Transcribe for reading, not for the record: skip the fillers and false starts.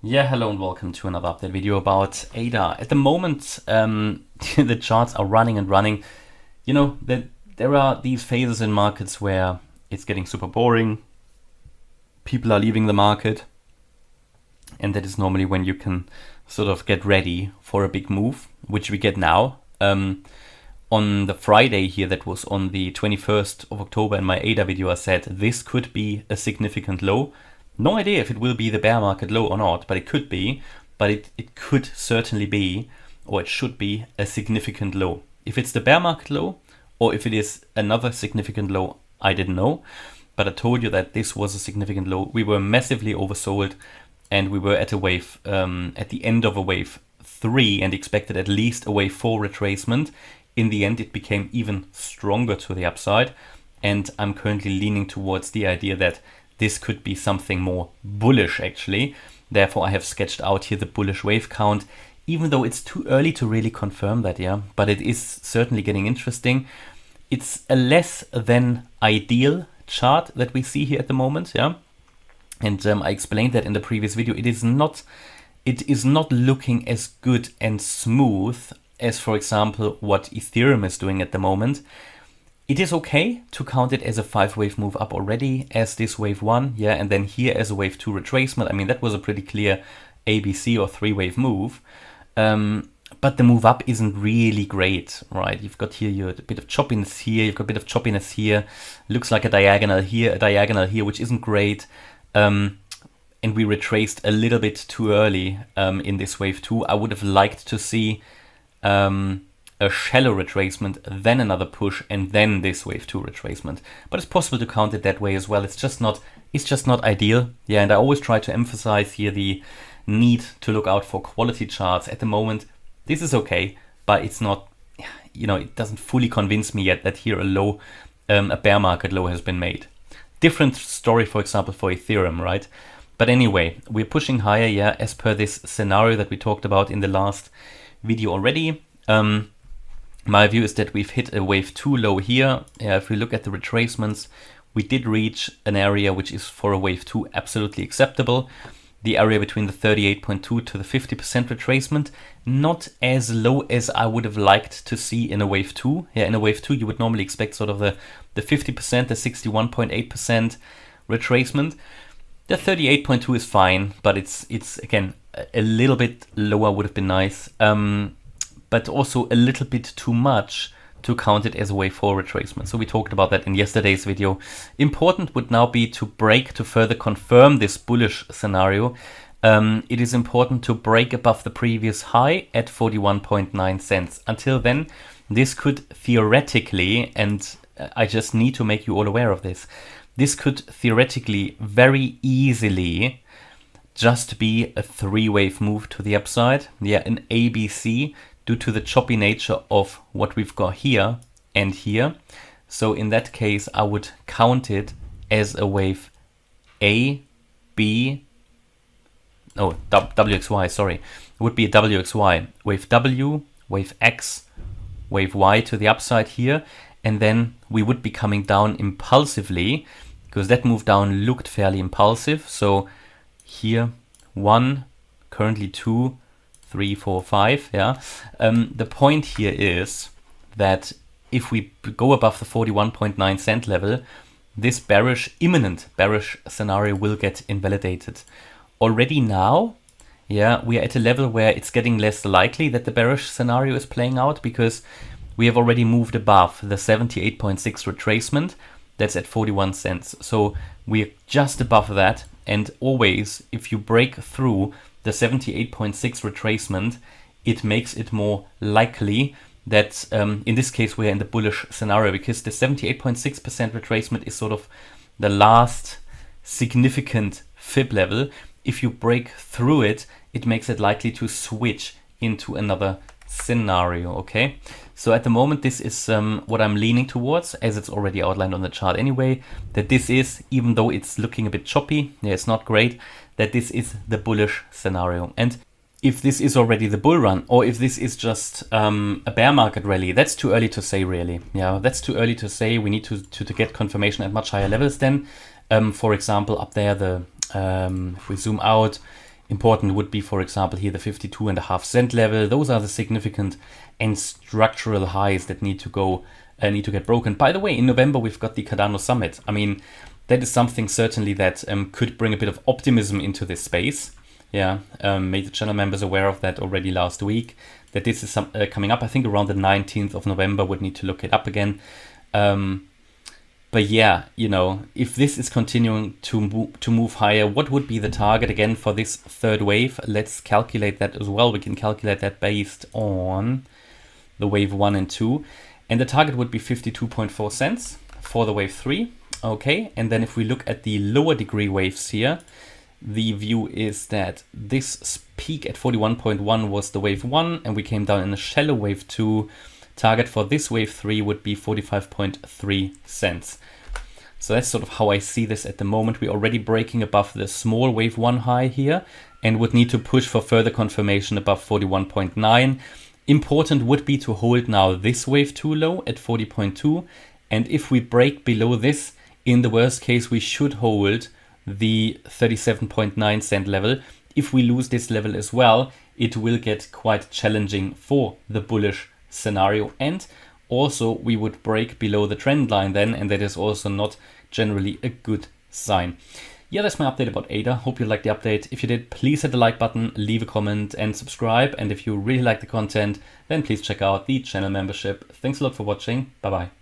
Yeah, hello and welcome to another update video about ADA. At the moment, the charts are running and running. You know, there are these phases in markets where it's getting super boring. People are leaving the market. And that is normally when you can sort of get ready for a big move, which we get now. On the Friday here, that was on the 21st of October in my ADA video, I said this could be a significant low. No idea if it will be the bear market low or not, but it could be. But it could certainly be, or it should be, a significant low. If it's the bear market low, or if it is another significant low, I didn't know. But I told you that this was a significant low. We were massively oversold, and we were at a wave, at the end of a wave 3, and expected at least a wave 4 retracement. In the end, it became even stronger to the upside, and I'm currently leaning towards the idea that this could be something more bullish actually. Therefore, I have sketched out here the bullish wave count, even though it's too early to really confirm that, yeah. But it is certainly getting interesting. It's a less than ideal chart that we see here at the moment, yeah. And I explained that in the previous video. It is not looking as good and smooth as, for example, what Ethereum is doing at the moment. It is okay to count it as a 5-wave move up already, as this wave 1, yeah, and then here as a wave 2 retracement. I mean, that was a pretty clear ABC or 3-wave move. But the move up isn't really great, right? You've got here a bit of choppiness here, you've got a bit of choppiness here. Looks like a diagonal here, which isn't great. And we retraced a little bit too early in this wave 2. I would have liked to see a shallow retracement, then another push, and then this wave 2 retracement. But it's possible to count it that way as well. It's just not ideal. Yeah, and I always try to emphasize here the need to look out for quality charts. At the moment, this is okay, but it's not, you know, it doesn't fully convince me yet that here a bear market low has been made. Different story, for example, for Ethereum, right? But anyway, we're pushing higher, yeah, as per this scenario that we talked about in the last video already. My view is that we've hit a wave 2 low here. If we look at the retracements, we did reach an area which is for a wave 2 absolutely acceptable. The area between the 38.2 to the 50% retracement, not as low as I would have liked to see in a wave 2. Yeah, in a wave 2, you would normally expect sort of the 50%, the 61.8% retracement. The 38.2 is fine, but it's again a little bit lower would have been nice. But also a little bit too much to count it as a wave 4 retracement. So we talked about that in yesterday's video. Important would now be to break to further confirm this bullish scenario. It is important to break above the previous high at 41.9 cents. Until then, this could theoretically, and I just need to make you all aware of this, this could theoretically very easily just be a 3-wave move to the upside. Yeah, an ABC, due to the choppy nature of what we've got here and here. So in that case, I would count it as a wave A, B, no, WXY, sorry. It would be a WXY. Wave W, wave X, wave Y to the upside here. And then we would be coming down impulsively, because that move down looked fairly impulsive. So here, 1, currently 2, 3, 4, 5, yeah. The point here is that if we go above the 41.9 cent level, this imminent bearish scenario will get invalidated. Already now, yeah, we are at a level where it's getting less likely that the bearish scenario is playing out, because we have already moved above the 78.6 retracement. That's at 41 cents. So we're just above that. And always, if you break through the 78.6 retracement, it makes it more likely that in this case we're in the bullish scenario, because the 78.6% retracement is sort of the last significant fib level. If you break through it, it makes it likely to switch into another scenario. Okay, so at the moment this is what I'm leaning towards, as it's already outlined on the chart anyway, that this is, even though it's looking a bit choppy, yeah, it's not great, that this is the bullish scenario. And if this is already the bull run, or if this is just a bear market rally, that's too early to say, really. Yeah, that's too early to say. We need to get confirmation at much higher levels then. For example, up there, if we zoom out, Important would be, for example, here the 52.5 cent level. Those are the significant and structural highs that need to get broken. By the way, in November we've got the Cardano Summit. I mean, that is something certainly that could bring a bit of optimism into this space. Yeah, made the channel members aware of that already last week, that this is coming up. I think around the 19th of November, would need to look it up again. But yeah, you know, if this is continuing to move higher, what would be the target again for this third wave? Let's calculate that as well. We can calculate that based on the wave 1 and 2. And the target would be 52.4 cents for the wave 3. Okay, and then if we look at the lower degree waves here, the view is that this peak at 41.1 was the wave 1, and we came down in a shallow wave 2. Target for this wave 3 would be 45.3 cents. So that's sort of how I see this at the moment. We're already breaking above the small wave 1 high here and would need to push for further confirmation above 41.9. Important would be to hold now this wave 2 low at 40.2. And if we break below this, in the worst case, we should hold the 37.9 cent level. If we lose this level as well, it will get quite challenging for the bullish scenario, and also we would break below the trend line then, and that is also not generally a good sign. Yeah, that's my update about ADA. Hope you liked the update. If you did, please hit the like button, leave a comment and subscribe. And if you really like the content, then please check out the channel membership. Thanks a lot for watching. Bye bye.